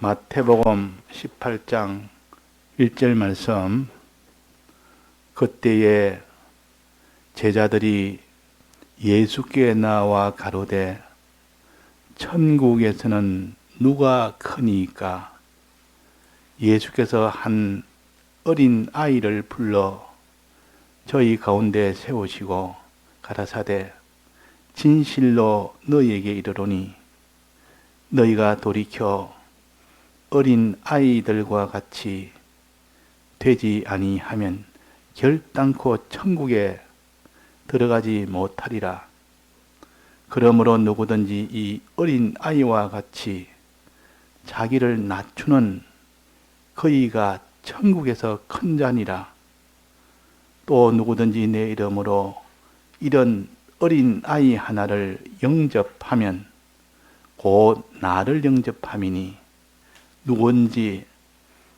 마태복음 18장 1절 말씀. 그때에 제자들이 예수께 나와 가로되 천국에서는 누가 크니까? 예수께서 한 어린 아이를 불러 저희 가운데 세우시고 가라사대 진실로 너희에게 이르노니 너희가 돌이켜 어린 아이들과 같이 되지 아니하면 결단코 천국에 들어가지 못하리라. 그러므로 누구든지 이 어린 아이와 같이 자기를 낮추는 그이가 천국에서 큰 자니라. 또 누구든지 내 이름으로 이런 어린 아이 하나를 영접하면 곧 나를 영접함이니 누구든지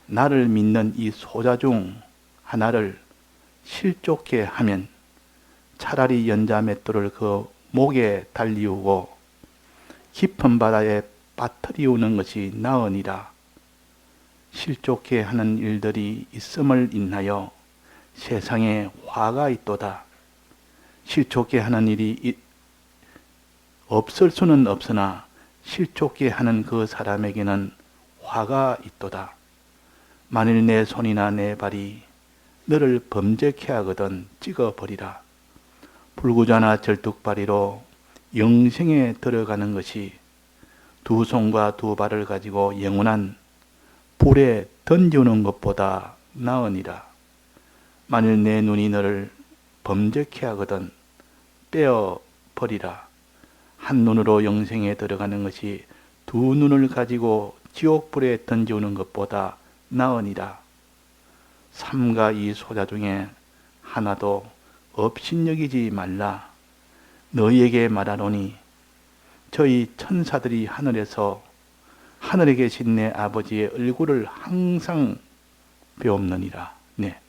나를 믿는 이 소자 중 하나를 실족해 하면 차라리 연자맷돌을 그 목에 달리우고 깊은 바다에 빠뜨리우는 것이 나으니라. 실족해 하는 일들이 있음을 인하여 세상에 화가 있도다. 실족해 하는 일이 없을 수는 없으나 실족해 하는 그 사람에게는 화가 있도다. 만일 내 손이나 내 발이 너를 범죄케 하거든 찍어버리라. 불구자나 절뚝발이로 영생에 들어가는 것이 두 손과 두 발을 가지고 영원한 불에 던지는 것보다 나으니라. 만일 내 눈이 너를 범죄케 하거든 떼어버리라. 한 눈으로 영생에 들어가는 것이 두 눈을 가지고 지옥불에 던지는 것보다 나으니라. 삼가 이 소자 중에 하나도 업신여기지 말라. 너희에게 말하노니 저희 천사들이 하늘에 계신 내 아버지의 얼굴을 항상 배옵느니라. 네.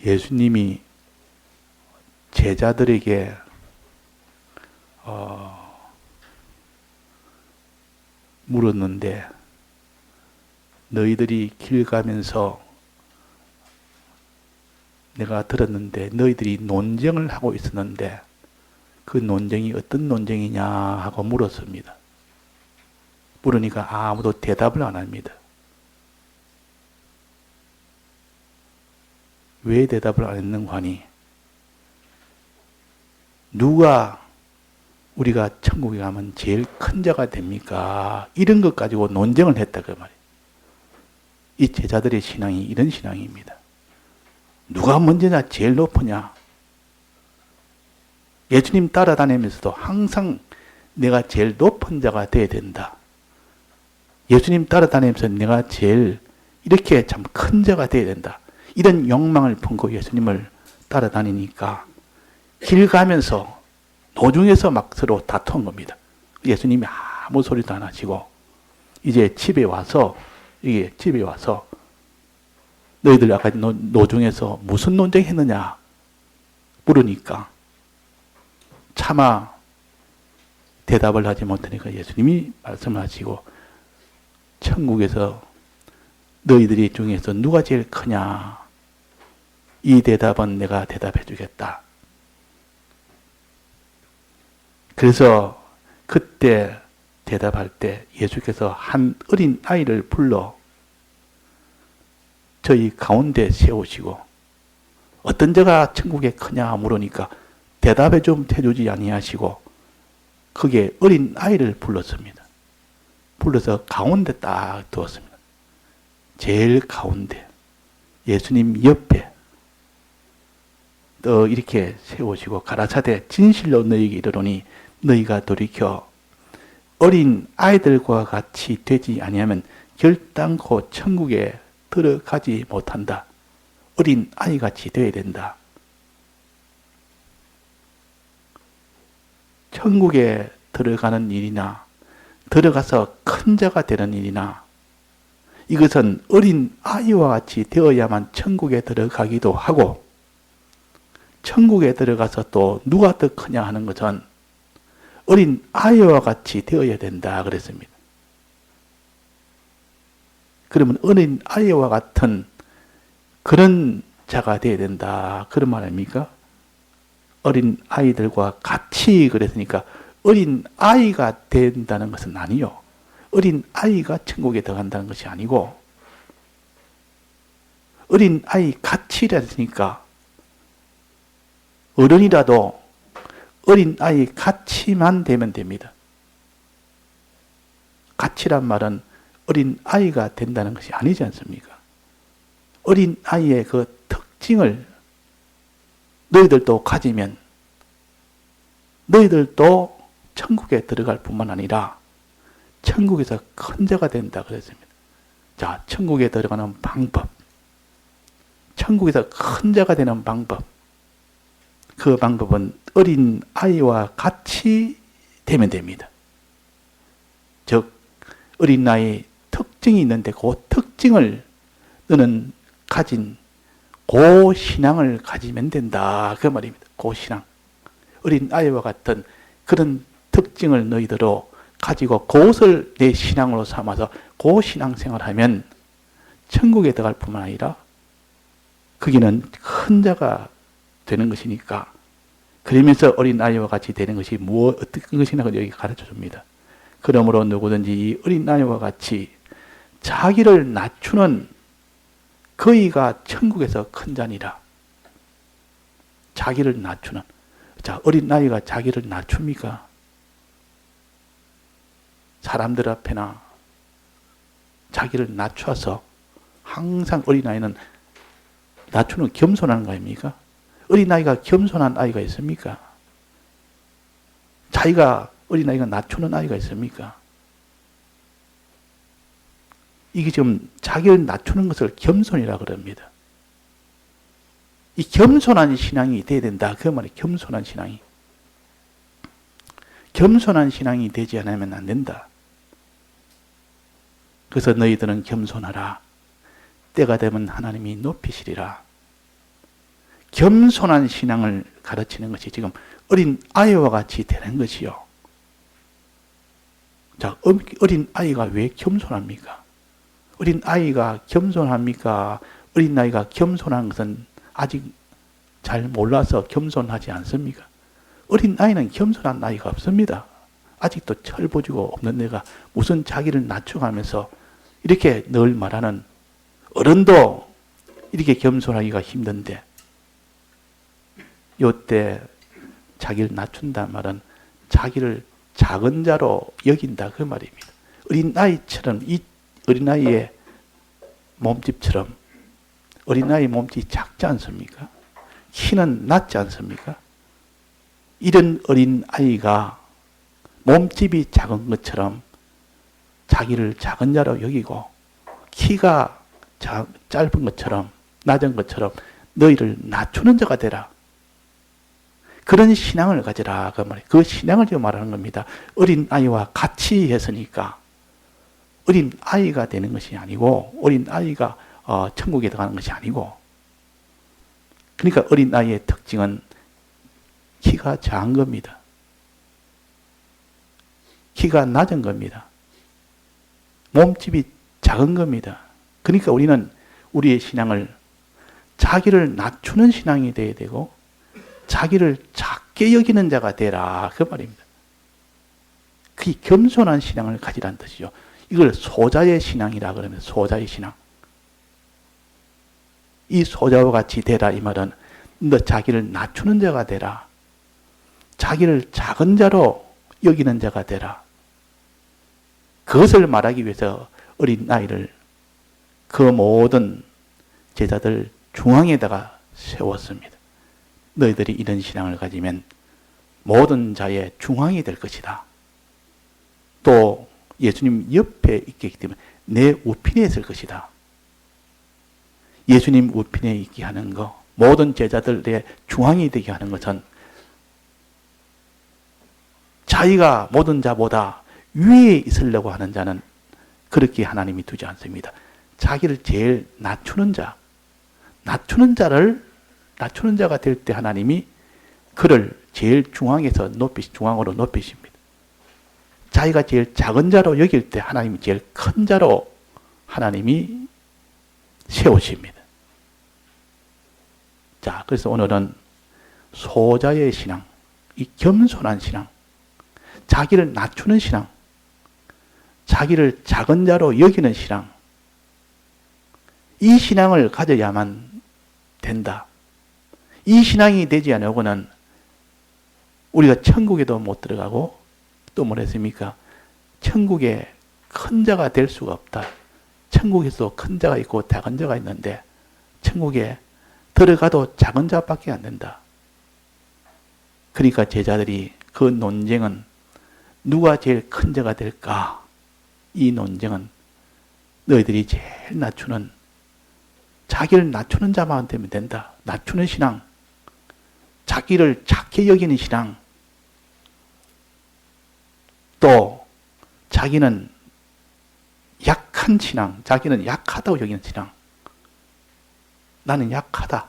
예수님이 제자들에게 물었는데, 너희들이 길 가면서 내가 들었는데 너희들이 논쟁을 하고 있었는데 그 논쟁이 어떤 논쟁이냐 하고 물었습니다. 물으니까 아무도 대답을 안 합니다. 왜 대답을 안 했는가 하니, 누가 우리가 천국에 가면 제일 큰 자가 됩니까? 이런 것 가지고 논쟁을 했다 그 말이에요. 이 제자들의 신앙이 이런 신앙입니다. 누가 먼저냐 제일 높으냐. 예수님 따라다니면서도 항상 내가 제일 높은 자가 돼야 된다. 예수님 따라다니면서 내가 제일 이렇게 참 큰 자가 돼야 된다. 이런 욕망을 품고 예수님을 따라다니니까 길 가면서 노중에서 막 서로 다툰 겁니다. 예수님이 아무 소리도 안 하시고 이제 집에 와서 너희들 아까 노중에서 무슨 논쟁했느냐 물으니까 차마 대답을 하지 못하니까 예수님이 말씀하시고 천국에서 너희들이 중에서 누가 제일 크냐? 이 대답은 내가 대답해 주겠다. 그래서 그때 대답할 때 예수께서 한 어린 아이를 불러 저희 가운데 세우시고 어떤 자가 천국에 크냐 물으니까 대답해 좀 해주지 아니하시고 그게 어린 아이를 불렀습니다. 불러서 가운데 딱 두었습니다. 제일 가운데 예수님 옆에 또 이렇게 세우시고 가라사대 진실로 너희에게 이르노니 너희가 돌이켜 어린 아이들과 같이 되지 아니하면 결단코 천국에 들어가지 못한다. 어린 아이같이 되어야 된다. 천국에 들어가는 일이나 들어가서 큰 자가 되는 일이나 이것은 어린 아이와 같이 되어야만 천국에 들어가기도 하고, 천국에 들어가서 또 누가 더 크냐 하는 것은 어린 아이와 같이 되어야 된다 그랬습니다. 그러면 어린 아이와 같은 그런 자가 되어야 된다, 그런 말 아닙니까? 어린 아이들과 같이 그랬으니까 어린 아이가 된다는 것은 아니요. 어린 아이가 천국에 들어간다는 것이 아니고, 어린 아이 같이라 했으니까 어른이라도 어린 아이 같이만 되면 됩니다. 같이란 말은 어린 아이가 된다는 것이 아니지 않습니까? 어린 아이의 그 특징을 너희들도 가지면 너희들도 천국에 들어갈 뿐만 아니라 천국에서 큰 자가 된다 그랬습니다. 자, 천국에 들어가는 방법, 천국에서 큰 자가 되는 방법, 그 방법은 어린 아이와 같이 되면 됩니다. 즉 어린 아이의 특징이 있는데 그 특징을 너는 가진 그 신앙을 가지면 된다, 그 말입니다. 그 신앙, 어린 아이와 같은 그런 특징을 너희들로 가지고 그것을 내 신앙으로 삼아서 그 신앙생활을 하면 천국에 들어갈 뿐만 아니라 거기는 큰 자가 되는 것이니까, 그러면서 어린 아이와 같이 되는 것이 어떤 것이냐 여기 가르쳐 줍니다. 그러므로 누구든지 이 어린 아이와 같이 자기를 낮추는 그이가 천국에서 큰 자니라. 자기를 낮추는. 자, 어린 아이가 자기를 낮춥니까? 사람들 앞에나 자기를 낮춰서 항상 어린아이는 낮추는 겸손한 거 아닙니까? 어린아이가 겸손한 아이가 있습니까? 자기가 어린아이가 낮추는 아이가 있습니까? 이게 지금 자기를 낮추는 것을 겸손이라 그럽니다. 이 겸손한 신앙이 돼야 된다, 그 말이 겸손한 신앙이. 겸손한 신앙이 되지 않으면 안 된다. 그래서 너희들은 겸손하라. 때가 되면 하나님이 높이시리라. 겸손한 신앙을 가르치는 것이 지금 어린 아이와 같이 되는 것이요. 자, 어린 아이가 왜 겸손합니까? 어린 아이가 겸손합니까? 어린 아이가 겸손한 것은 아직 잘 몰라서 겸손하지 않습니까? 어린 아이는 겸손한 아이가 없습니다. 아직도 철부지고 없는 애가 무슨 자기를 낮춰가면서 이렇게 늘 말하는, 어른도 이렇게 겸손하기가 힘든데 요때 자기를 낮춘다 말은 자기를 작은 자로 여긴다, 그 말입니다. 어린아이처럼, 이 어린아이의 몸집처럼, 어린아이 몸집이 작지 않습니까? 키는 낮지 않습니까? 이런 어린아이가 몸집이 작은 것처럼 자기를 작은 자로 여기고 키가 짧은 것처럼, 낮은 것처럼 너희를 낮추는 자가 되라. 그런 신앙을 가져라, 그 말이에요. 그 신앙을 지금 말하는 겁니다. 어린 아이와 같이 했으니까 어린 아이가 되는 것이 아니고, 어린 아이가 천국에 들어가는 것이 아니고, 그러니까 어린 아이의 특징은 키가 작은 겁니다. 키가 낮은 겁니다. 몸집이 작은 겁니다. 그러니까 우리는 우리의 신앙을 자기를 낮추는 신앙이 되어야 되고 자기를 작게 여기는 자가 되라, 그 말입니다. 그게 겸손한 신앙을 가지라는 뜻이죠. 이걸 소자의 신앙이라 그러면, 소자의 신앙. 이 소자와 같이 되라 이 말은 너 자기를 낮추는 자가 되라. 자기를 작은 자로 여기는 자가 되라. 그것을 말하기 위해서 어린 아이를 그 모든 제자들 중앙에다가 세웠습니다. 너희들이 이런 신앙을 가지면 모든 자의 중앙이 될 것이다. 또 예수님 옆에 있기 때문에 내 우편에 있을 것이다. 예수님 우편에 있게 하는 것, 모든 제자들의 중앙이 되게 하는 것은 자기가 모든 자보다 위에 있으려고 하는 자는 그렇게 하나님이 두지 않습니다. 자기를 제일 낮추는 자, 낮추는 자가 될 때 하나님이 그를 제일 중앙으로 높이십니다. 자기가 제일 작은 자로 여길 때 하나님이 제일 큰 자로 하나님이 세우십니다. 자, 그래서 오늘은 소자의 신앙, 이 겸손한 신앙, 자기를 낮추는 신앙, 자기를 작은 자로 여기는 신앙, 이 신앙을 가져야만 된다. 이 신앙이 되지 않으고는 우리가 천국에도 못 들어가고 또 뭐랬습니까? 천국에 큰 자가 될 수가 없다. 천국에서 큰 자가 있고 작은 자가 있는데 천국에 들어가도 작은 자밖에 안 된다. 그러니까 제자들이 그 논쟁은 누가 제일 큰 자가 될까? 이 논쟁은 너희들이 제일 낮추는, 자기를 낮추는 자만 되면 된다. 낮추는 신앙, 자기를 작게 여기는 신앙, 또 자기는 약한 신앙, 자기는 약하다고 여기는 신앙. 나는 약하다.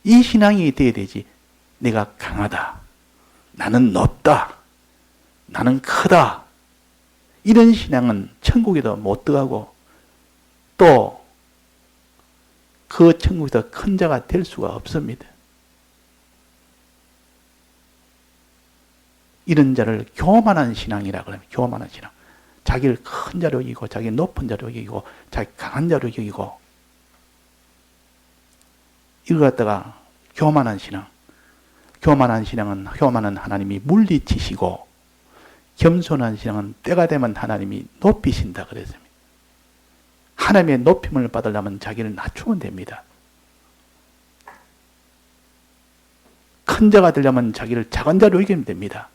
이 신앙이 돼야 되지. 내가 강하다. 나는 높다. 나는 크다. 이런 신앙은 천국에도 못 들어가고 또 그 천국에서 큰 자가 될 수가 없습니다. 이런 자를 교만한 신앙이라 그러면 교만한 신앙. 자기를 큰 자로 여기고 자기 높은 자로 여기고 자기 강한 자로 여기고 이걸 갖다가 교만한 신앙. 교만한 신앙은 교만한 하나님이 물리치시고 겸손한 신앙은 때가 되면 하나님이 높이신다 그랬습니다. 하나님의 높임을 받으려면 자기를 낮추면 됩니다. 큰 자가 되려면 자기를 작은 자로 여기면 됩니다.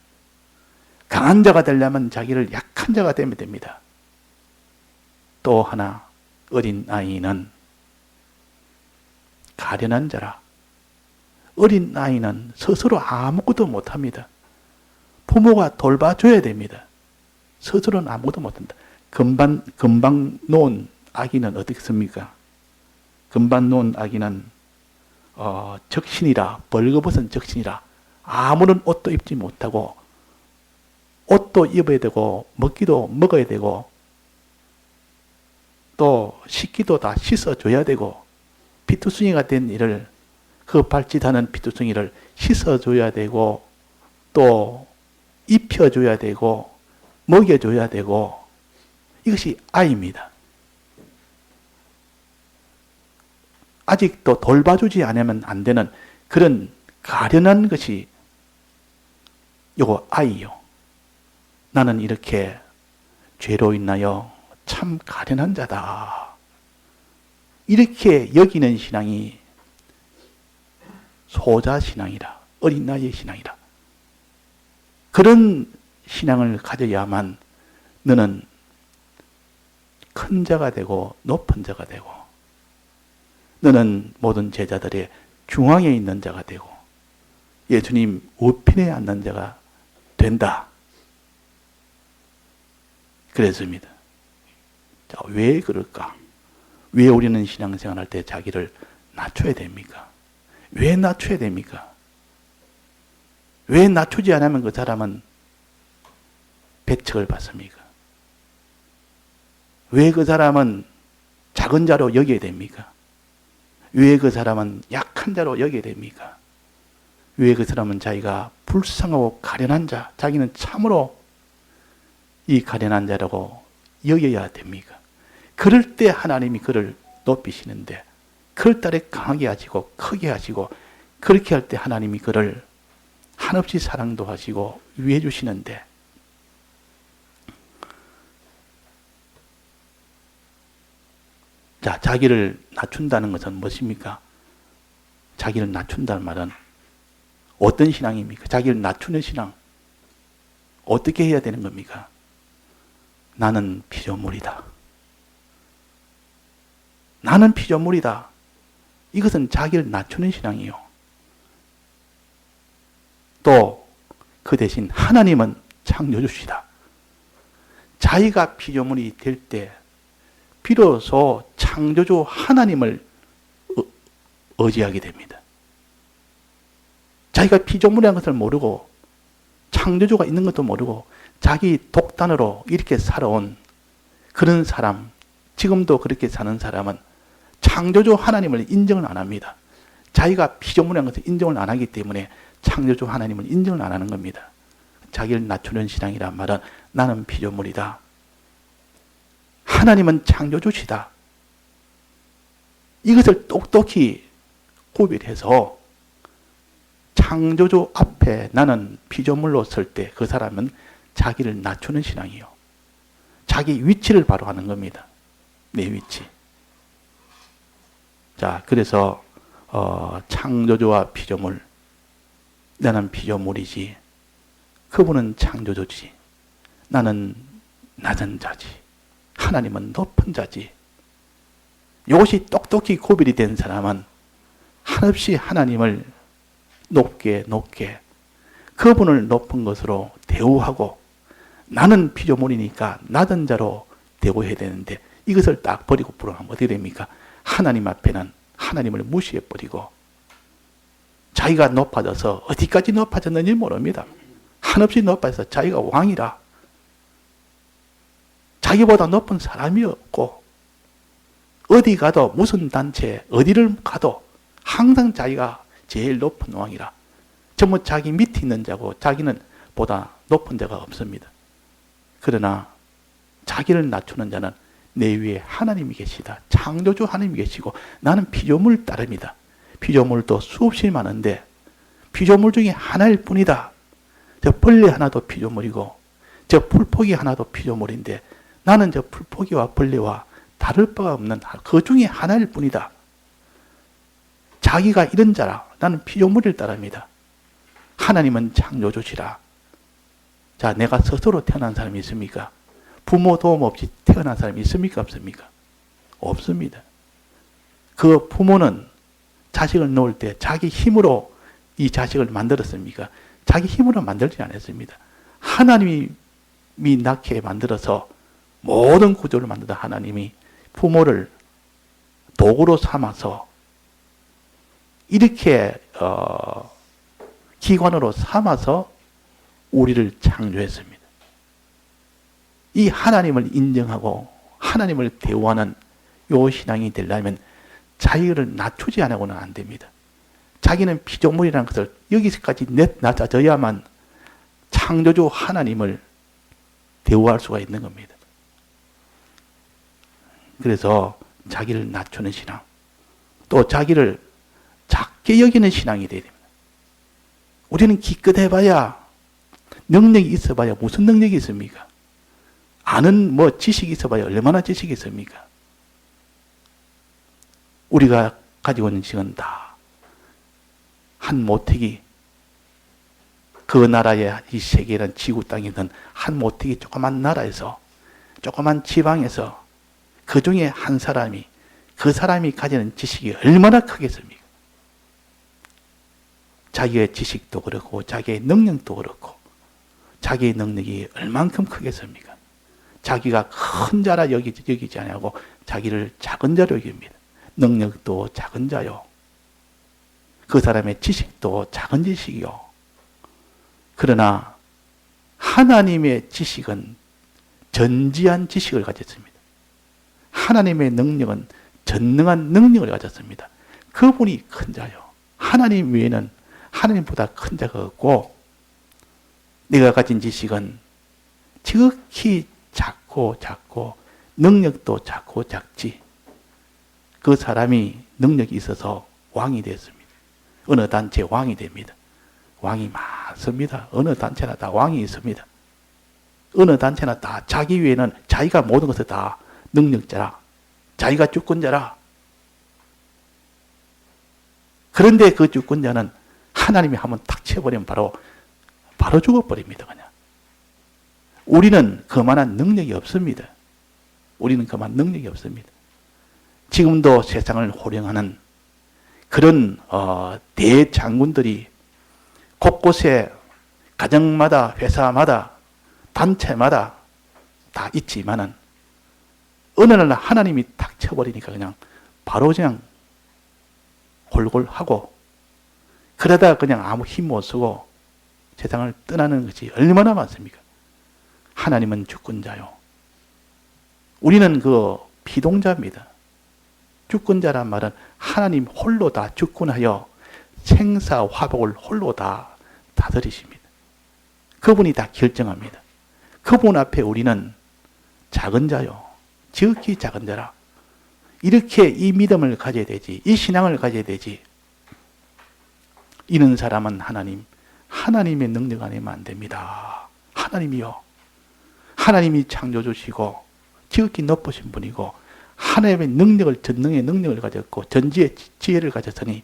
강한 자가 되려면 자기를 약한 자가 되면 됩니다. 또 하나, 어린 아이는 가련한 자라. 어린 아이는 스스로 아무것도 못합니다. 부모가 돌봐줘야 됩니다. 스스로는 아무것도 못한다. 금방 놓은 아기는 어떻습니까? 금방 놓은 아기는 적신이라, 벌거벗은 적신이라 아무런 옷도 입지 못하고 옷도 입어야 되고 먹기도 먹어야 되고 또 씻기도 다 씻어줘야 되고 피투성이가 된 일을 그 발짓하는 피투성이를 씻어줘야 되고 또 입혀줘야 되고 먹여줘야 되고 이것이 아이입니다. 아직도 돌봐주지 않으면 안 되는 그런 가련한 것이 요거 아이요. 나는 이렇게 죄로 인하여 참 가련한 자다. 이렇게 여기는 신앙이 소자 신앙이라, 어린 나이의 신앙이라. 그런 신앙을 가져야만 너는 큰 자가 되고 높은 자가 되고 너는 모든 제자들의 중앙에 있는 자가 되고 예수님 우편에 앉는 자가 된다. 그랬습니다. 자, 왜 그럴까? 왜 우리는 신앙생활 할 때 자기를 낮춰야 됩니까? 왜 낮춰야 됩니까? 왜 낮추지 않으면 그 사람은 배척을 받습니까? 왜 그 사람은 작은 자로 여겨야 됩니까? 왜 그 사람은 약한 자로 여겨야 됩니까? 왜 그 사람은 자기가 불쌍하고 가련한 자, 자기는 참으로 이 가련한 자라고 여겨야 됩니까? 그럴 때 하나님이 그를 높이시는데 그럴 따라 강하게 하시고 크게 하시고 그렇게 할 때 하나님이 그를 한없이 사랑도 하시고 위해 주시는데 자, 자기를 낮춘다는 것은 무엇입니까? 자기를 낮춘다는 말은 어떤 신앙입니까? 자기를 낮추는 신앙. 어떻게 해야 되는 겁니까? 나는 피조물이다. 나는 피조물이다. 이것은 자기를 낮추는 신앙이요. 또 그 대신 하나님은 창조주시다. 자기가 피조물이 될 때 비로소 창조주 하나님을 의지하게 됩니다. 자기가 피조물이라는 것을 모르고 창조주가 있는 것도 모르고 자기 독단으로 이렇게 살아온 그런 사람, 지금도 그렇게 사는 사람은 창조주 하나님을 인정을 안 합니다. 자기가 피조물이라는 것을 인정을 안 하기 때문에 창조주 하나님을 인정을 안 하는 겁니다. 자기를 낮추는 신앙이란 말은 나는 피조물이다. 하나님은 창조주시다. 이것을 똑똑히 구별해서 창조주 앞에 나는 피조물로 설 때 그 사람은 자기를 낮추는 신앙이요. 자기 위치를 바로 하는 겁니다. 내 위치. 자, 그래서 창조주와 피조물, 나는 피조물이지, 그분은 창조주지, 나는 낮은 자지, 하나님은 높은 자지. 이것이 똑똑히 구별이 된 사람은 한없이 하나님을 높게 그분을 높은 것으로 대우하고 나는 피조물이니까 낮은 자로 대우해야 되는데 이것을 딱 버리고 불어가면 어떻게 됩니까? 하나님 앞에는 하나님을 무시해버리고 자기가 높아져서 어디까지 높아졌는지 모릅니다. 한없이 높아져서 자기가 왕이라 자기보다 높은 사람이 없고 어디 가도 무슨 단체 어디를 가도 항상 자기가 제일 높은 왕이라 전부 자기 밑에 있는 자고 자기는 보다 높은 자가 없습니다. 그러나 자기를 낮추는 자는 내 위에 하나님이 계시다. 창조주 하나님이 계시고 나는 피조물 따름이다. 피조물도 수없이 많은데 피조물 중에 하나일 뿐이다. 저 벌레 하나도 피조물이고 저 풀포기 하나도 피조물인데 나는 저 풀포기와 벌레와 다를 바가 없는 그 중에 하나일 뿐이다. 자기가 이런 자라 나는 피조물일 따름이다. 하나님은 창조주시라. 자, 내가 스스로 태어난 사람이 있습니까? 부모 도움 없이 태어난 사람이 있습니까? 없습니까? 없습니다. 그 부모는 자식을 놓을 때 자기 힘으로 이 자식을 만들었습니까? 자기 힘으로 만들지 않았습니다. 하나님이 낳게 만들어서 모든 구조를 만들다 하나님이 부모를 도구로 삼아서 이렇게 기관으로 삼아서 우리를 창조했습니다. 이 하나님을 인정하고 하나님을 대우하는 요 신앙이 되려면 자기를 낮추지 않고는 안 됩니다. 자기는 피조물이라는 것을 여기서까지 낮아져야만 창조주 하나님을 대우할 수가 있는 겁니다. 그래서 자기를 낮추는 신앙, 또 자기를 작게 여기는 신앙이 돼야 됩니다. 우리는 기껏해봐야 능력이 있어봐야 무슨 능력이 있습니까? 아는 지식이 있어봐야 얼마나 지식이 있습니까? 우리가 가지고 있는 지식은 다 한 모태기, 그 나라의 이 세계라는 지구 땅에 있는 한 모태기 조그만 나라에서 조그만 지방에서 그 중에 한 사람이 그 사람이 가지는 지식이 얼마나 크겠습니까? 자기의 지식도 그렇고 자기의 능력도 그렇고 자기의 능력이 얼만큼 크겠습니까? 자기가 큰 자라 여기지 않고 자기를 작은 자로 여깁니다. 능력도 작은 자요. 그 사람의 지식도 작은 지식이요. 그러나 하나님의 지식은 전지한 지식을 가졌습니다. 하나님의 능력은 전능한 능력을 가졌습니다. 그분이 큰 자요. 하나님 외에는 하나님보다 큰 자가 없고 내가 가진 지식은 지극히 작고 능력도 작고 작지. 그 사람이 능력이 있어서 왕이 됐습니다. 어느 단체 왕이 됩니다. 왕이 많습니다. 어느 단체나 다 왕이 있습니다. 어느 단체나 다 자기 위에는 자기가 모든 것을 다 능력자라. 자기가 주권자라. 그런데 그 주권자는 하나님이 한번 탁 쳐버리면 바로 죽어버립니다. 그냥. 우리는 그만한 능력이 없습니다. 우리는 그만 능력이 없습니다. 지금도 세상을 호령하는 그런 대장군들이 곳곳에 가정마다 회사마다 단체마다 다 있지만은 어느 날 하나님이 탁 쳐버리니까 그냥 바로 그냥 골골하고 그러다 그냥 아무 힘 못 쓰고 세상을 떠나는 것이 얼마나 많습니까? 하나님은 주권자요. 우리는 그 피동자입니다. 주권자란 말은 하나님 홀로 다 주권하여 생사화복을 홀로 다 다스리십니다. 그분이 다 결정합니다. 그분 앞에 우리는 작은 자요. 지극히 작은 자라. 이렇게 이 믿음을 가져야 되지. 이 신앙을 가져야 되지. 이런 사람은 하나님의 능력 아니면 안 됩니다. 하나님이요. 하나님이 창조주시고 지극히 높으신 분이고 하나님의 능력을 전능의 능력을 가졌고 전지의 지혜를 가졌으니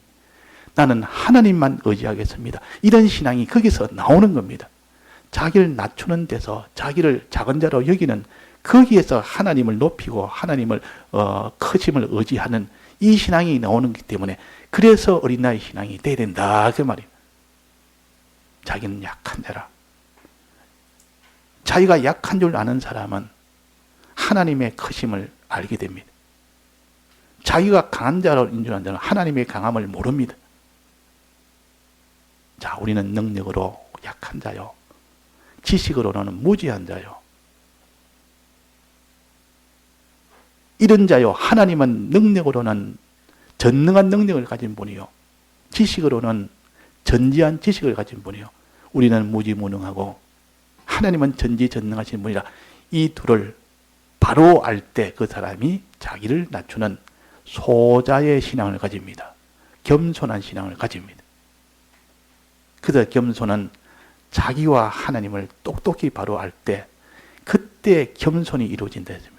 나는 하나님만 의지하겠습니다. 이런 신앙이 거기서 나오는 겁니다. 자기를 낮추는 데서 자기를 작은 자로 여기는 거기에서 하나님을 높이고 하나님을 크심을 의지하는 이 신앙이 나오는 것 때문에 그래서 어린아이 신앙이 돼야 된다 그 말이에요. 자기는 약한 자라. 자기가 약한 줄 아는 사람은 하나님의 크심을 알게 됩니다. 자기가 강한 자로인 줄 아는 자는 하나님의 강함을 모릅니다. 자, 우리는 능력으로 약한 자요. 지식으로는 무지한 자요. 이런 자요. 하나님은 능력으로는 전능한 능력을 가진 분이요. 지식으로는 전지한 지식을 가진 분이요. 우리는 무지무능하고 하나님은 전지전능하신 분이라 이 둘을 바로 알 때 그 사람이 자기를 낮추는 소자의 신앙을 가집니다. 겸손한 신앙을 가집니다. 그래서 겸손은 자기와 하나님을 똑똑히 바로 알 때 그때 겸손이 이루어진다 했습니다.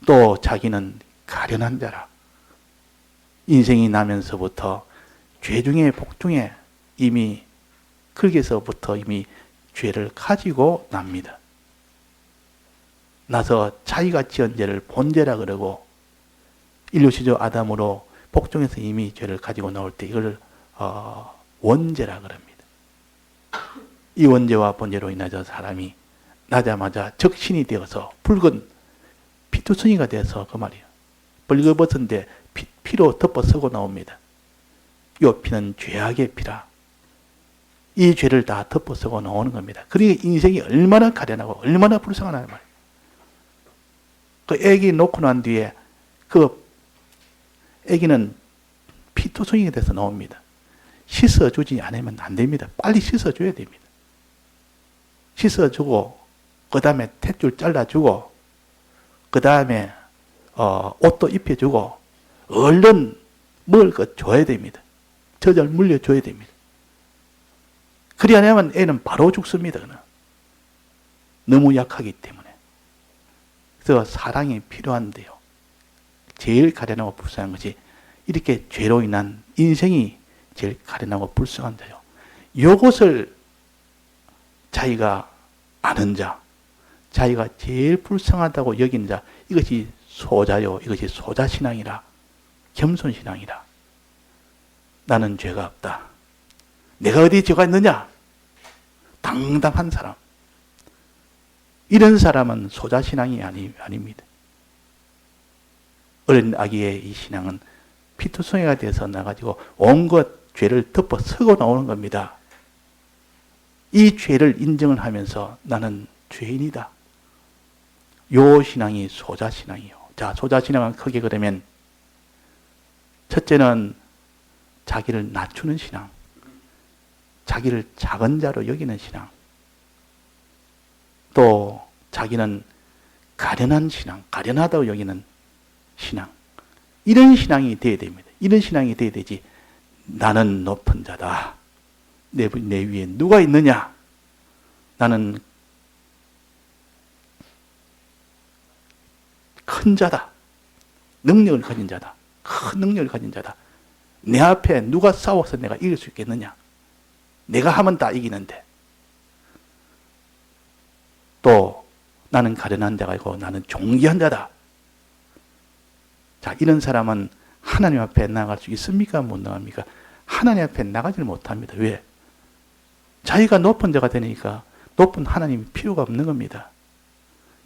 또 자기는 가련한 자라. 인생이 나면서부터 죄 중에 복 중에 이미 거기서부터 이미 죄를 가지고 납니다. 나서 자기가 지은 죄를 본죄라 그러고 인류시조 아담으로 복중에서 이미 죄를 가지고 나올 때 이걸 원죄라 그럽니다. 이 원죄와 본죄로 인하여 사람이 나자마자 적신이 되어서 붉은 피투성이가 돼서 그 말이에요. 벌거벗은데 피로 덮어 쓰고 나옵니다. 이 피는 죄악의 피라. 이 죄를 다 덮어 쓰고 나오는 겁니다. 그러니까 인생이 얼마나 가련하고 얼마나 불쌍하나 말이에요. 그 애기 놓고 난 뒤에 그 애기는 피투성이가 돼서 나옵니다. 씻어주지 않으면 안 됩니다. 빨리 씻어줘야 됩니다. 씻어주고 그 다음에 탯줄 잘라주고 그 다음에 옷도 입혀주고 얼른 먹을 것 줘야 됩니다. 젖을 물려줘야 됩니다. 그리 않으면 애는 바로 죽습니다. 너무 약하기 때문에. 그래서 사랑이 필요한데요. 제일 가련하고 불쌍한 것이 이렇게 죄로 인한 인생이 제일 가련하고 불쌍한 자요. 이것을 자기가 아는 자, 자기가 제일 불쌍하다고 여기는 자, 이것이 소자요. 이것이 소자신앙이라. 겸손신앙이라. 나는 죄가 없다. 내가 어디 죄가 있느냐? 당당한 사람. 이런 사람은 소자신앙이 아닙니다. 어린 아기의 이 신앙은 피투성이가 돼서 나가지고 온갖 죄를 덮어 쓰고 나오는 겁니다. 이 죄를 인정을 하면서 나는 죄인이다. 요 신앙이 소자신앙이요. 자, 소자신앙은 크게 그러면 첫째는 자기를 낮추는 신앙. 자기를 작은 자로 여기는 신앙. 또 자기는 가련한 신앙, 가련하다고 여기는 신앙. 이런 신앙이 되어야 됩니다. 이런 신앙이 되어야 되지. 나는 높은 자다. 내 위에 누가 있느냐? 나는 큰 자다. 능력을 가진 자다. 큰 능력을 가진 자다. 내 앞에 누가 싸워서 내가 이길 수 있겠느냐? 내가 하면 다 이기는데. 또 나는 가련한 자가 있고 나는 존귀한 자다. 자, 이런 사람은 하나님 앞에 나아갈 수 있습니까? 못 나갑니까? 하나님 앞에 나가지를 못합니다. 왜? 자기가 높은 자가 되니까 높은 하나님이 필요가 없는 겁니다.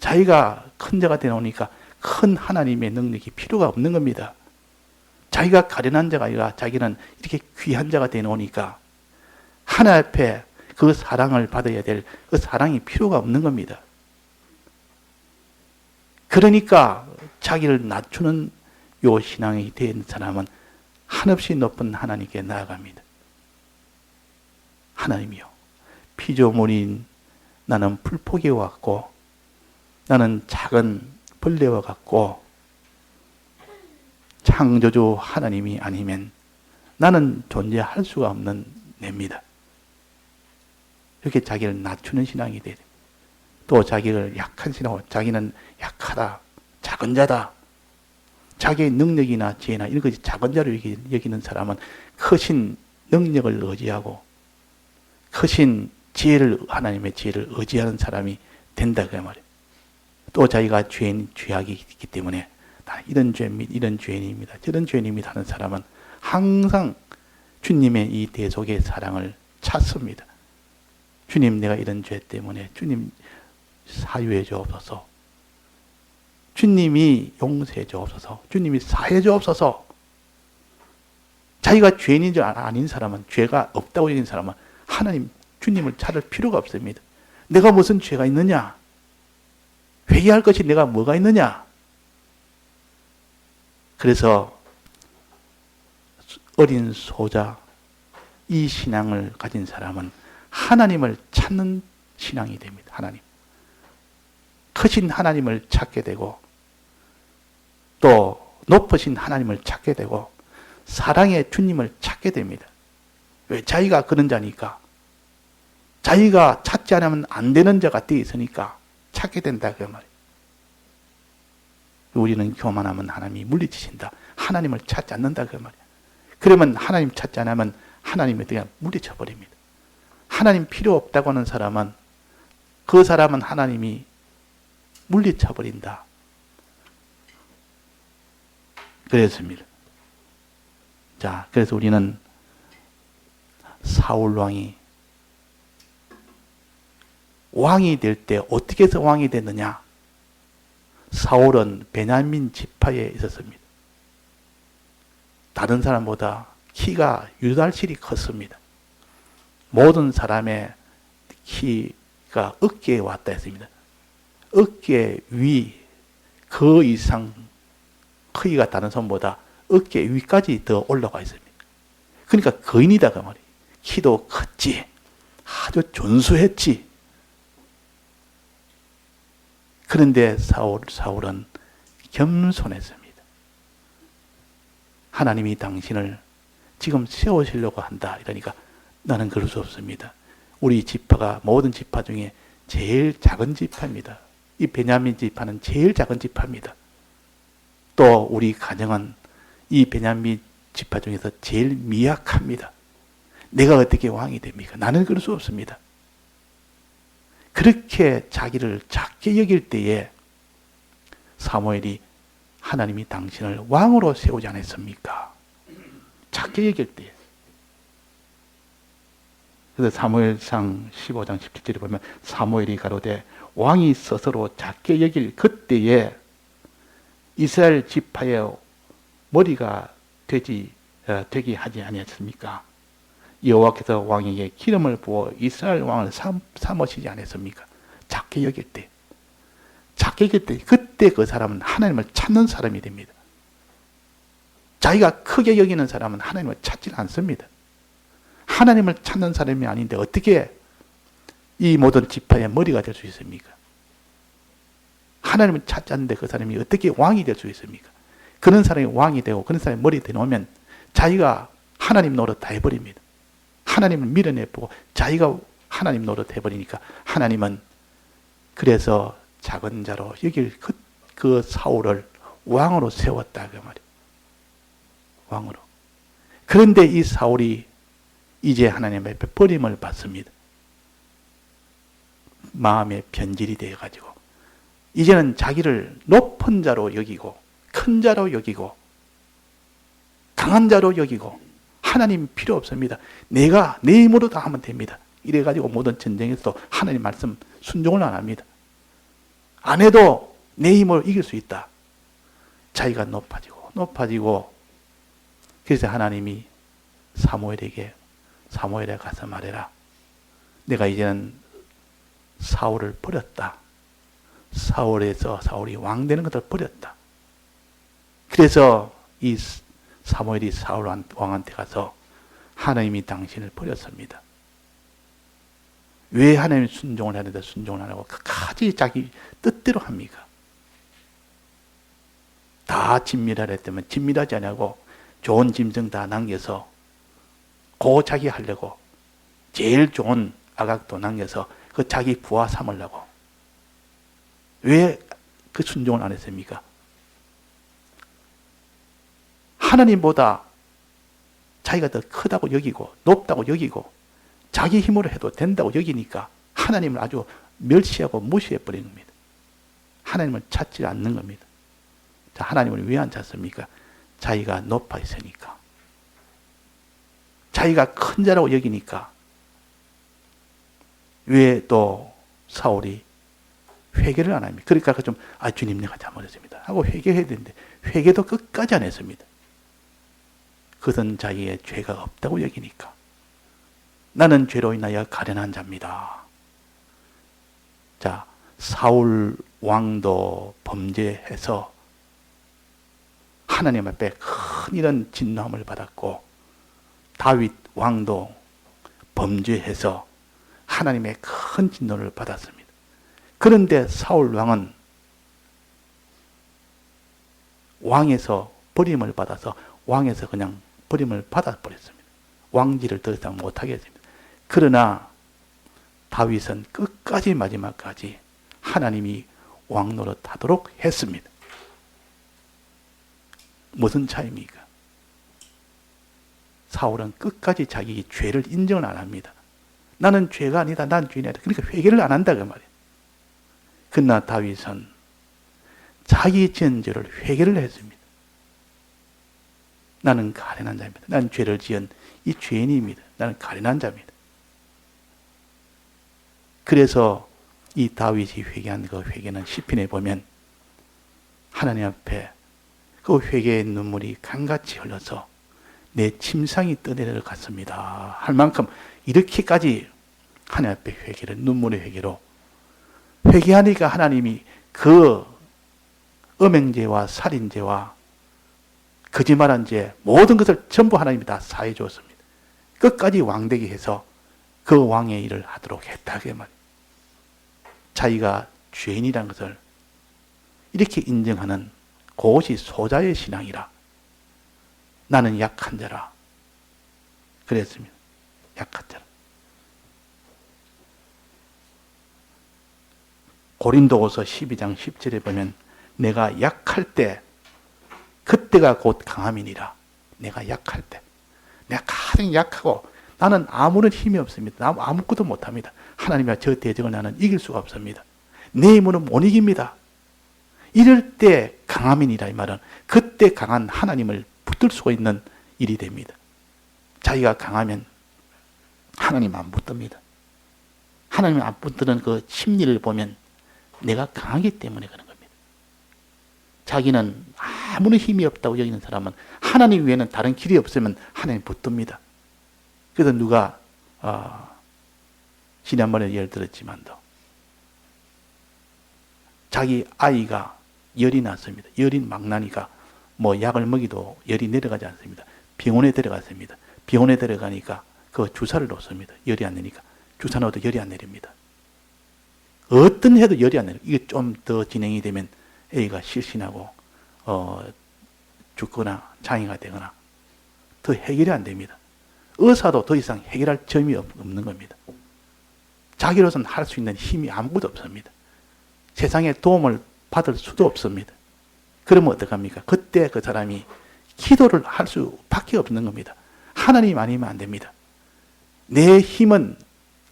자기가 큰 자가 되놓으니까 큰 하나님의 능력이 필요가 없는 겁니다. 자기가 가련한 자가 아니라 자기는 이렇게 귀한 자가 되놓으니까 하나님 앞에 그 사랑을 받아야 될 그 사랑이 필요가 없는 겁니다. 그러니까 자기를 낮추는 요 신앙이 된 사람은 한없이 높은 하나님께 나아갑니다. 하나님이요, 피조물인 나는 풀포기와 같고 나는 작은 벌레와 같고 창조주 하나님이 아니면 나는 존재할 수가 없는 냅니다. 이렇게 자기를 낮추는 신앙이 돼요. 또 자기를 약한 신앙으로 자기는 약하다, 작은 자다, 자기의 능력이나 지혜나 이런 것이 작은 자로 여기는 사람은 크신 능력을 의지하고 크신 지혜를, 하나님의 지혜를 의지하는 사람이 된다 그 말이에요. 또 자기가 죄악이 있기 때문에 나 이런 이런 죄인입니다, 저런 죄인입니다 하는 사람은 항상 주님의 이 대속의 사랑을 찾습니다. 주님, 내가 이런 죄 때문에 주님 사유해 주옵소서, 주님이 용서해 주옵소서, 주님이 사해 주옵소서. 자기가 죄인인 줄 아닌 사람은, 죄가 없다고 여긴 사람은 하나님, 주님을 찾을 필요가 없습니다. 내가 무슨 죄가 있느냐? 회개할 것이 내가 뭐가 있느냐? 그래서 어린 소자, 이 신앙을 가진 사람은 하나님을 찾는 신앙이 됩니다. 하나님. 크신 하나님을 찾게 되고 또 높으신 하나님을 찾게 되고 사랑의 주님을 찾게 됩니다. 왜? 자기가 그런 자니까. 자기가 찾지 않으면 안 되는 자가 되어 있으니까 찾게 된다 그 말이에요. 우리는 교만하면 하나님이 물리치신다, 하나님을 찾지 않는다 그 말이에요. 그러면 하나님 찾지 않으면 하나님이 그냥 물리쳐 버립니다. 하나님 필요 없다고 하는 사람은 그 사람은 하나님이 물리쳐 버린다. 그랬습니다. 자, 그래서 우리는 사울 왕이 될 때 어떻게 해서 왕이 됐느냐? 사울은 베냐민 지파에 있었습니다. 다른 사람보다 키가 유달실이 컸습니다. 모든 사람의 키가 어깨에 왔다 했습니다. 어깨 위, 그 이상 크기가 다른 사람보다 어깨 위까지 더 올라가 있습니다. 그러니까 거인이다 그 말이에요. 키도 컸지, 아주 존수했지. 그런데 사울은 겸손했습니다. 하나님이 당신을 지금 세우시려고 한다 이러니까 나는 그럴 수 없습니다. 우리 지파가 모든 지파 중에 제일 작은 지파입니다. 이 베냐민 지파는 제일 작은 지파입니다. 또 우리 가정은 이 베냐민 지파 중에서 제일 미약합니다. 내가 어떻게 왕이 됩니까? 나는 그럴 수 없습니다. 그렇게 자기를 작게 여길 때에 사무엘이 하나님이 당신을 왕으로 세우지 않았습니까? 작게 여길 때에. 그래서 사무엘상 15장 17절에 보면 사무엘이 가로되 왕이 스스로 작게 여길 그때에 이스라엘 지파의 머리가 되게 하지 아니었습니까? 여호와께서 왕에게 기름을 부어 이스라엘 왕을 삼으시지 않았습니까? 작게 여길 때. 작게 여길 때 그때 그 사람은 하나님을 찾는 사람이 됩니다. 자기가 크게 여기는 사람은 하나님을 찾지 않습니다. 하나님을 찾는 사람이 아닌데 어떻게 이 모든 지파의 머리가 될 수 있습니까? 하나님을 찾지 않는데 그 사람이 어떻게 왕이 될 수 있습니까? 그런 사람이 왕이 되고 그런 사람이 머리 되놓으면 자기가 하나님 노릇 다 해버립니다. 하나님을 밀어내보고 자기가 하나님 노릇 해버리니까 하나님은 그래서 작은 자로 여길 그 사울을 왕으로 세웠다 그 말이에요. 왕으로. 그런데 이 사울이 이제 하나님 앞에 버림을 받습니다. 마음의 변질이 되어가지고 이제는 자기를 높은 자로 여기고 큰 자로 여기고 강한 자로 여기고 하나님 필요 없습니다. 내가 내 힘으로 다 하면 됩니다. 이래가지고 모든 전쟁에서도 하나님 말씀 순종을 안 합니다. 안 해도 내 힘으로 이길 수 있다. 자기가 높아지고 그래서 하나님이 사무엘에 가서 말해라. 내가 이제는 사울을 버렸다. 사울이 왕 되는 것을 버렸다. 그래서 이 사무엘이 사울 왕한테 가서 하나님이 당신을 버렸습니다. 왜 하나님이 순종을 하는데 순종을 안 하고 끝까지 자기 뜻대로 합니까? 다 진밀하라 했다면 진밀하지 않고 좋은 짐승 다 남겨서 자기 하려고 제일 좋은 아각도 남겨서 그 자기 부하 삼으려고 왜 그 순종을 안 했습니까? 하나님보다 자기가 더 크다고 여기고 높다고 여기고 자기 힘으로 해도 된다고 여기니까 하나님을 아주 멸시하고 무시해버리는 겁니다. 하나님을 찾지 않는 겁니다. 자, 하나님을 왜 안 찾습니까? 자기가 높아 있으니까. 자기가 큰 자라고 여기니까. 왜 또 사울이 회개를 안 합니까? 그러니까 주님 내가 잘못했습니다 하고 회개해야 되는데 회개도 끝까지 안 했습니다. 그것은 자기의 죄가 없다고 여기니까. 나는 죄로 인하여 가련한 자입니다. 자, 사울 왕도 범죄해서 하나님 앞에 큰 이런 진노함을 받았고 다윗 왕도 범죄해서 하나님의 큰 진노를 받았습니다. 그런데 사울 왕은 왕에서 버림을 받아서 왕에서 그냥 버림을 받아버렸습니다. 왕지를 더 이상 못하게 했습니다. 그러나 다윗은 끝까지 마지막까지 하나님이 왕 노릇하도록 했습니다. 무슨 차이입니까? 사울은 끝까지 자기 죄를 인정을 안 합니다. 나는 죄가 아니다. 난 죄인이다. 그러니까 회개를 안 한다 그 말이에요. 그러나 다윗은 자기 지은 죄를 회개를 했습니다. 나는 가련한 자입니다. 나는 죄를 지은 이 죄인입니다. 나는 가련한 자입니다. 그래서 이 다윗이 회개한 그 회개는 시편에 보면 하나님 앞에 그 회개의 눈물이 강같이 흘러서 내 침상이 떠내려갔습니다 할 만큼 이렇게까지 하나님 앞에 회개를 눈물의 회개로 회개하니까 하나님이 그 음행죄와 살인죄와 거짓말한 죄 모든 것을 전부 하나님이 다 사해 주었습니다. 끝까지 왕되게 해서 그 왕의 일을 하도록 했다 그 말이에요. 자기가 죄인이라는 것을 이렇게 인정하는 그것이 소자의 신앙이라. 나는 약한 자라 그랬습니다. 약한 자라. 고린도후서 12장 10절에 보면 내가 약할 때 그때가 곧 강함이니라. 내가 약할 때 내가 가장 약하고 나는 아무런 힘이 없습니다. 나 아무것도 못합니다. 하나님과 저 대적을 나는 이길 수가 없습니다. 내 힘으로 못 이깁니다. 이럴 때 강함이니라 이 말은 그때 강한 하나님을 붙들 수가 있는 일이 됩니다. 자기가 강하면 하나님 안 붙듭니다. 하나님 안 붙드는 그 심리를 보면 내가 강하기 때문에 그런 겁니다. 자기는 아무런 힘이 없다고 여기는 사람은 하나님 외에는 다른 길이 없으면 하나님 붙듭니다. 그래서 누가 지난번에 예를 들었지만도 자기 아이가 열이 났습니다. 열이 막 나니까 약을 먹이도 열이 내려가지 않습니다. 병원에 데려갔습니다. 병원에 데려가니까 그 주사를 놓습니다. 열이 안 내니까. 주사 놓아도 열이 안 내립니다. 어떤 해도 열이 안 내려요. 이게 좀 더 진행이 되면 A가 실신하고 죽거나 장애가 되거나 더 해결이 안 됩니다. 의사도 더 이상 해결할 점이 없는 겁니다. 자기로서는 할 수 있는 힘이 아무것도 없습니다. 세상에 도움을 받을 수도 없습니다. 그러면 어떡합니까? 그때 그 사람이 기도를 할 수밖에 없는 겁니다. 하나님 아니면 안 됩니다. 내 힘은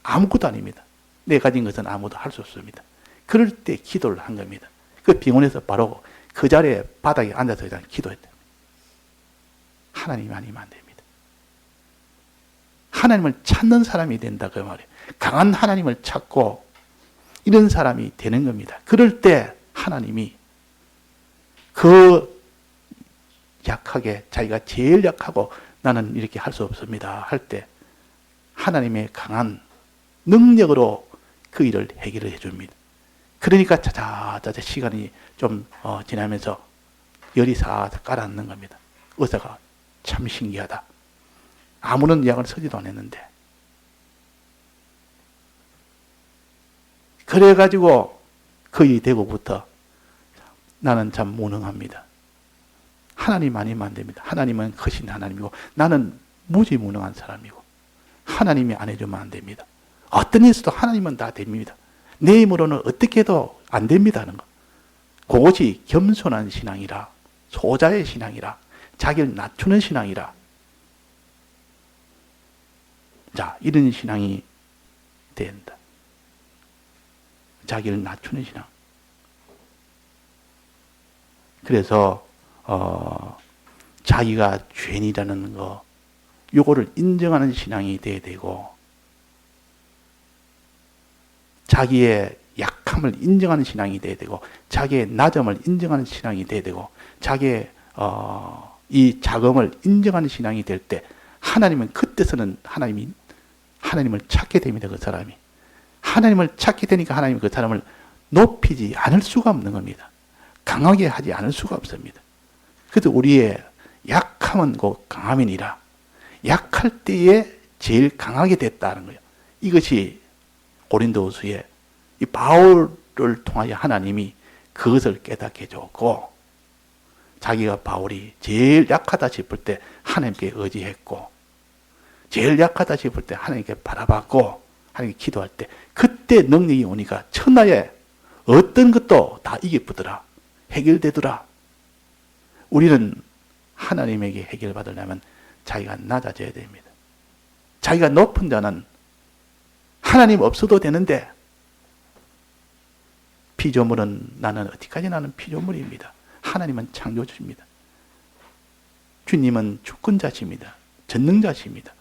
아무것도 아닙니다. 내 가진 것은 아무도 할 수 없습니다. 그럴 때 기도를 한 겁니다. 그 병원에서 바로 그 자리에 바닥에 앉아서 그냥 기도했다. 하나님 아니면 안 됩니다. 하나님을 찾는 사람이 된다 그 말이에요. 강한 하나님을 찾고 이런 사람이 되는 겁니다. 그럴 때 하나님이 그 약하게, 자기가 제일 약하고 나는 이렇게 할 수 없습니다 할 때 하나님의 강한 능력으로 그 일을 해결을 해줍니다. 그러니까 자자자자 시간이 좀 지나면서 열이 사서 가라앉는 겁니다. 의사가 참 신기하다. 아무런 약을 쓰지도 않았는데. 그래가지고 그 일이 되고부터 나는 참 무능합니다. 하나님 아니면 안 됩니다. 하나님은 크신 하나님이고 나는 무지무능한 사람이고 하나님이 안 해주면 안 됩니다. 어떤 일 있어도 하나님은 다 됩니다. 내 힘으로는 어떻게 해도 안 됩니다 하는 것. 그것이 겸손한 신앙이라, 소자의 신앙이라, 자기를 낮추는 신앙이라. 자, 이런 신앙이 된다. 자기를 낮추는 신앙. 그래서 자기가 죄인이라는 거, 요거를 인정하는 신앙이 돼야 되고, 자기의 약함을 인정하는 신앙이 돼야 되고, 자기의 낮음을 인정하는 신앙이 돼야 되고, 자기의 이 자금을 인정하는 신앙이 될 때, 하나님은 그때서는 하나님을 찾게 됩니다. 그 사람이. 하나님을 찾게 되니까 하나님은 그 사람을 높이지 않을 수가 없는 겁니다. 강하게 하지 않을 수가 없습니다. 그래서 우리의 약함은 곧 강함이니라. 약할 때에 제일 강하게 됐다는 거예요. 이것이 고린도후서에 이 바울을 통하여 하나님이 그것을 깨닫게 해줬고, 자기가 바울이 제일 약하다 싶을 때 하나님께 의지했고, 제일 약하다 싶을 때 하나님께 바라봤고, 하나님께 기도할 때 그때 능력이 오니까 천하에 어떤 것도 다 이기쁘더라. 해결되더라. 우리는 하나님에게 해결받으려면 자기가 낮아져야 됩니다. 자기가 높은 자는 하나님 없어도 되는데, 피조물은 나는 어디까지 나는 피조물입니다. 하나님은 창조주입니다. 주님은 주권자십니다. 전능자십니다.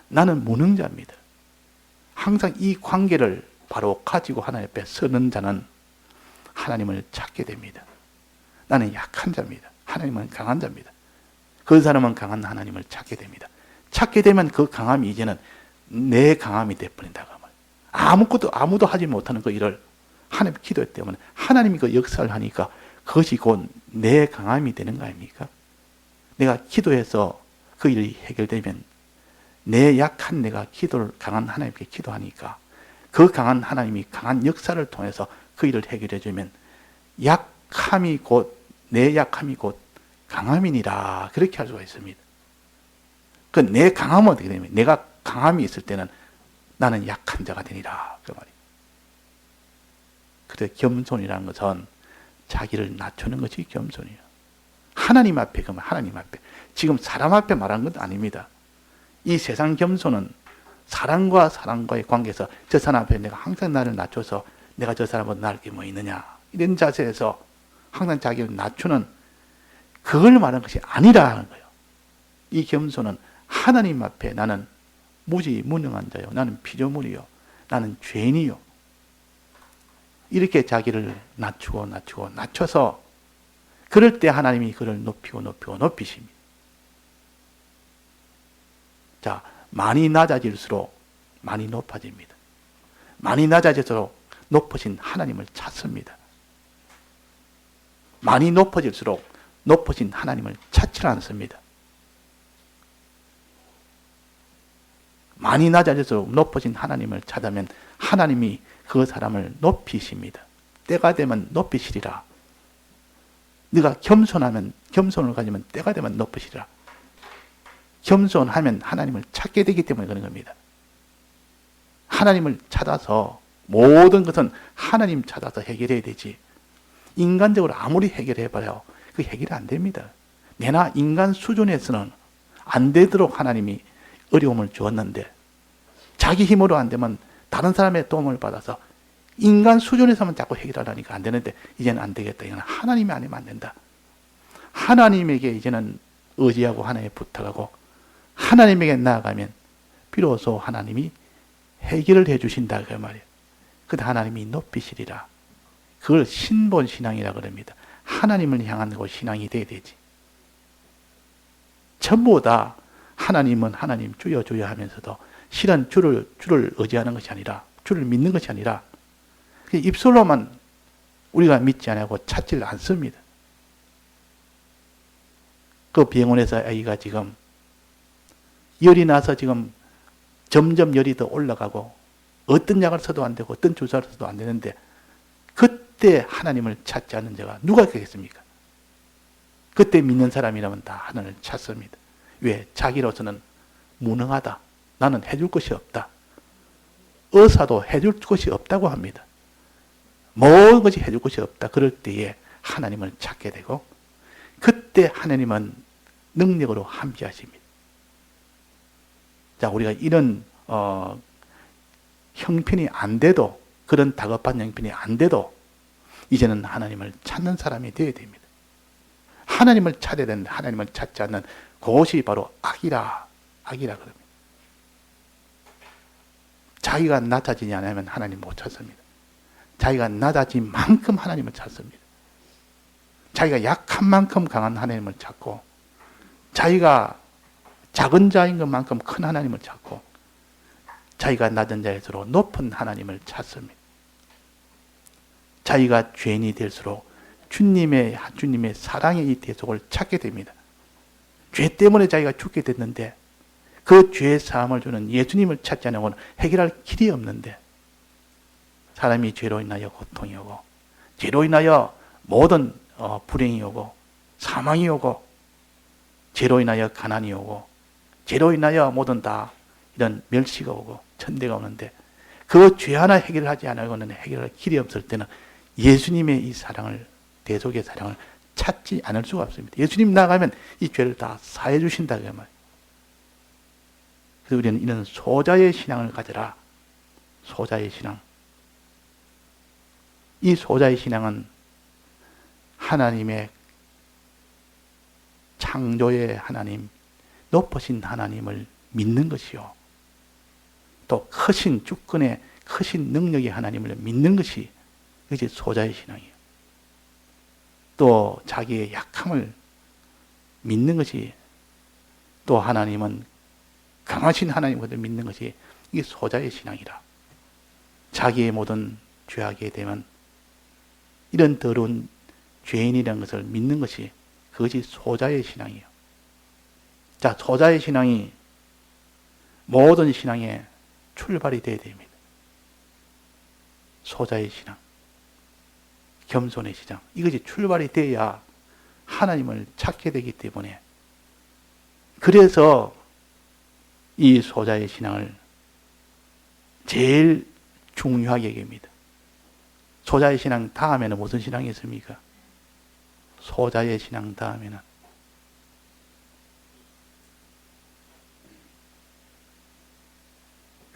나는 무능자입니다. 항상 이 관계를 바로 가지고 하나님 앞에 서는 자는 하나님을 찾게 됩니다. 나는 약한 자입니다. 하나님은 강한 자입니다. 그 사람은 강한 하나님을 찾게 됩니다. 찾게 되면 그 강함이 이제는 내 강함이 되어버린다고 말이에요. 아무도 하지 못하는 그 일을 하나님 기도 때문에 하나님이 그 역사를 하니까 그것이 곧 내 강함이 되는 거 아닙니까? 내가 기도해서 그 일이 해결되면 내 약한 내가 기도를 강한 하나님께 기도하니까 그 강한 하나님이 강한 역사를 통해서 그 일을 해결해 주면 약함이 곧 내 약함이 곧 강함이니라, 그렇게 할 수가 있습니다. 그 내 강함은 어떻게 되냐면 내가 강함이 있을 때는 나는 약한 자가 되니라, 그 말이에요. 그래서 겸손이라는 것은 자기를 낮추는 것이 겸손이에요. 하나님 앞에, 그러면 하나님 앞에, 지금 사람 앞에 말한 건 아닙니다. 이 세상 겸손은 사람과 사람과의 관계에서 저 사람 앞에 내가 항상 나를 낮춰서 내가 저 사람보다 나을 게 뭐 있느냐, 이런 자세에서 항상 자기를 낮추는 그걸 말하는 것이 아니라는 거예요. 이 겸손은 하나님 앞에 나는 무지무능한 자요, 나는 피조물이요, 나는 죄인이요, 이렇게 자기를 낮춰서 그럴 때 하나님이 그를 높이십니다. 자, 많이 낮아질수록 많이 높아집니다. 많이 낮아질수록 높으신 하나님을 찾습니다. 많이 높아질수록 높으신 하나님을 찾지 않습니다. 많이 낮아질수록 높으신 하나님을 찾으면 하나님이 그 사람을 높이십니다. 때가 되면 높이시리라. 네가 겸손을 가지면 때가 되면 높이시리라. 겸손하면 하나님을 찾게 되기 때문에 그런 겁니다. 하나님을 찾아서 모든 것은 하나님 찾아서 해결해야 되지, 인간적으로 아무리 해결해봐요 그 해결이 안 됩니다. 내나 인간 수준에서는 안 되도록 하나님이 어려움을 주었는데, 자기 힘으로 안 되면 다른 사람의 도움을 받아서 인간 수준에서만 자꾸 해결하려니까 안 되는데, 이제는 안 되겠다. 이건 하나님이 아니면 안 된다. 하나님에게 이제는 의지하고 하나님에 부탁하고 하나님에게 나아가면 비로소 하나님이 해결을 해 주신다, 그 말이에요. 그때 하나님이 높이시리라. 그걸 신본 신앙이라 그럽니다. 하나님을 향한 그 신앙이 돼야 되지. 전부 다 하나님은 하나님 주여 주여 하면서도 실은 주를 의지하는 것이 아니라, 주를 믿는 것이 아니라 입술로만 우리가 믿지 않고 찾지를 않습니다. 그 병원에서 아이가 지금 열이 나서 지금 점점 열이 더 올라가고 어떤 약을 써도 안 되고 어떤 주사를 써도 안 되는데 그때 하나님을 찾지 않는 자가 누가 있겠습니까? 그때 믿는 사람이라면 다 하나님을 찾습니다. 왜? 자기로서는 무능하다. 나는 해줄 것이 없다. 의사도 해줄 것이 없다고 합니다. 모든 것이 해줄 것이 없다. 그럴 때에 하나님을 찾게 되고 그때 하나님은 능력으로 함께하십니다. 자, 우리가 이런 형편이 안 돼도, 그런 다급한 형편이 안 돼도 이제는 하나님을 찾는 사람이 되어야 됩니다. 하나님을 찾아야 되는데 하나님을 찾지 않는 그것이 바로 악이라 그럽니다. 자기가 낮아지지 않으면 하나님 못 찾습니다. 자기가 낮아진 만큼 하나님을 찾습니다. 자기가 약한 만큼 강한 하나님을 찾고, 자기가 작은 자인 것만큼 큰 하나님을 찾고, 자기가 낮은 자일수록 높은 하나님을 찾습니다. 자기가 죄인이 될수록 주님의 사랑의 이 대속을 찾게 됩니다. 죄 때문에 자기가 죽게 됐는데 그 죄의 사함을 주는 예수님을 찾지 않으면 해결할 길이 없는데, 사람이 죄로 인하여 고통이 오고, 죄로 인하여 모든 불행이 오고, 사망이 오고, 죄로 인하여 가난이 오고, 죄로 인하여 모든 다 이런 멸시가 오고 천대가 오는데, 그 죄 하나 해결하지 않으고는 해결할 길이 없을 때는 예수님의 이 사랑을, 대속의 사랑을 찾지 않을 수가 없습니다. 예수님 나가면 이 죄를 다 사해 주신다 그 말이에요. 그래서 우리는 이런 소자의 신앙을 가져라. 소자의 신앙. 이 소자의 신앙은 하나님의 창조의 하나님, 높으신 하나님을 믿는 것이요, 또 크신 주권의 크신 능력의 하나님을 믿는 것이 이것이 소자의 신앙이에요. 또 자기의 약함을 믿는 것이, 또 하나님은 강하신 하나님을 믿는 것이 이게 소자의 신앙이라. 자기의 모든 죄악에 대면 이런 더러운 죄인이라는 것을 믿는 것이, 그것이 소자의 신앙이에요. 자, 소자의 신앙이 모든 신앙의 출발이 되어야 됩니다. 소자의 신앙, 겸손의 신앙, 이것이 출발이 돼야 하나님을 찾게 되기 때문에, 그래서 이 소자의 신앙을 제일 중요하게 여깁니다. 소자의 신앙 다음에는 무슨 신앙이 있습니까? 소자의 신앙 다음에는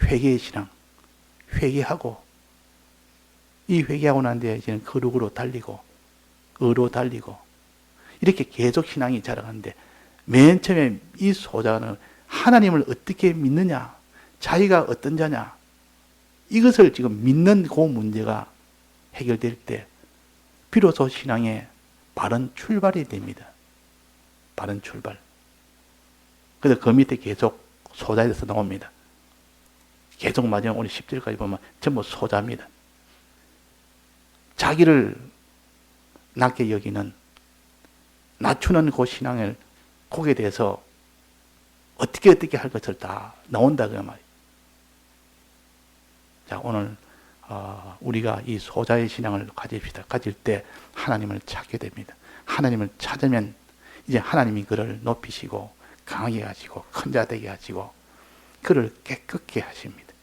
회개의 신앙. 회개하고, 이 회개하고 난 뒤에 이제는 거룩으로 달리고, 의로 달리고, 이렇게 계속 신앙이 자라가는데, 맨 처음에 이 소자는 하나님을 어떻게 믿느냐, 자기가 어떤 자냐, 이것을 지금 믿는 그 문제가 해결될 때 비로소 신앙의 바른 출발이 됩니다. 바른 출발. 그래서 그 밑에 계속 소자에 대해서 나옵니다. 계속 마지막 우리 10절까지 보면 전부 소자입니다. 자기를 낮게 여기는, 낮추는 그 신앙을, 거기에 대해서 어떻게 할 것을 다 나온다 그 말이에요. 자, 오늘 우리가 이 소자의 신앙을 가집시다. 가질 때 하나님을 찾게 됩니다. 하나님을 찾으면 이제 하나님이 그를 높이시고 강하게 하시고 큰 자 되게 하시고 그를 깨끗게 하십니다.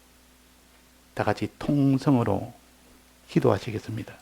다 같이 통성으로 기도하시겠습니다.